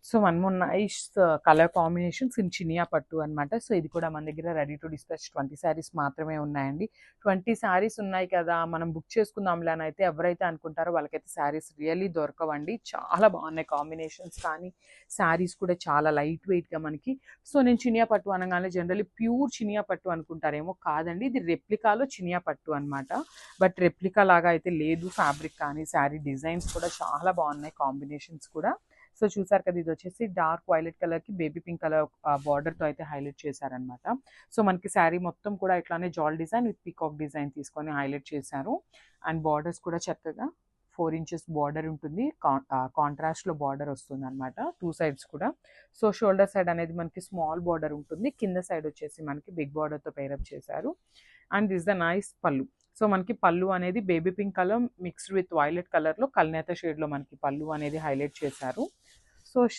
So one more nice colour combinations in Chiniya పట్టు అనమాట. So ఇది కూడా మన దగ్గర రెడీ టు డిస్పాచ్ 20 శారీస్ మాత్రమే ఉన్నాయండి. 20 శారీస్ ఉన్నాయి కదా మనం బుక్ చేసుకుందాంలే అని అయితే ఎవరైతే అనుకుంటారో వాళ్ళకైతే శారీస్ రియల్లీ దొరకవండి. చాలా బాగున్నాయి కాంబినేషన్స్, కానీ శారీస్ కూడా చాలా లైట్ వెయిట్గా మనకి. సో నేను చినియా పట్టు అనగానే జనరల్లీ ప్యూర్ చినియా పట్టు అనుకుంటారేమో, కాదండి, ఇది రెప్లికాలో చినియా పట్టు అనమాట. బట్ రెప్లికా లాగా అయితే లేదు. ఫ్యాబ్రిక్ కానీ శారీ డిజైన్స్ కూడా చాలా బాగున్నాయి, కాంబినేషన్స్ కూడా. సో చూసారు కదా, ఇది వచ్చేసి డార్క్ వైలెట్ కలర్కి బేబీ పింక్ కలర్ బార్డర్తో అయితే హైలైట్ చేశారనమాట. సో మనకి శారీ మొత్తం కూడా ఇట్లానే జాల్ డిజైన్ విత్ పీకాక్ డిజైన్ తీసుకొని హైలైట్ చేశారు. అండ్ బార్డర్స్ కూడా చక్కగా 4 ఇంచెస్ బార్డర్ ఉంటుంది, కాంట్రాస్ట్లో బార్డర్ వస్తుంది అనమాట 2 సైడ్స్ కూడా. సో షోల్డర్ సైడ్ అనేది మనకి స్మాల్ బార్డర్ ఉంటుంది, కింద సైడ్ వచ్చేసి మనకి బిగ్ బార్డర్తో పేరప్ చేశారు. అండ్ దిస్ ద నైస్ పళ్ళు. సో మనకి పళ్ళు అనేది baby pink colour mixed with violet కలర్లో కల్నేత షేడ్లో మనకి పళ్ళు అనేది హైలైట్ చేశారు. సో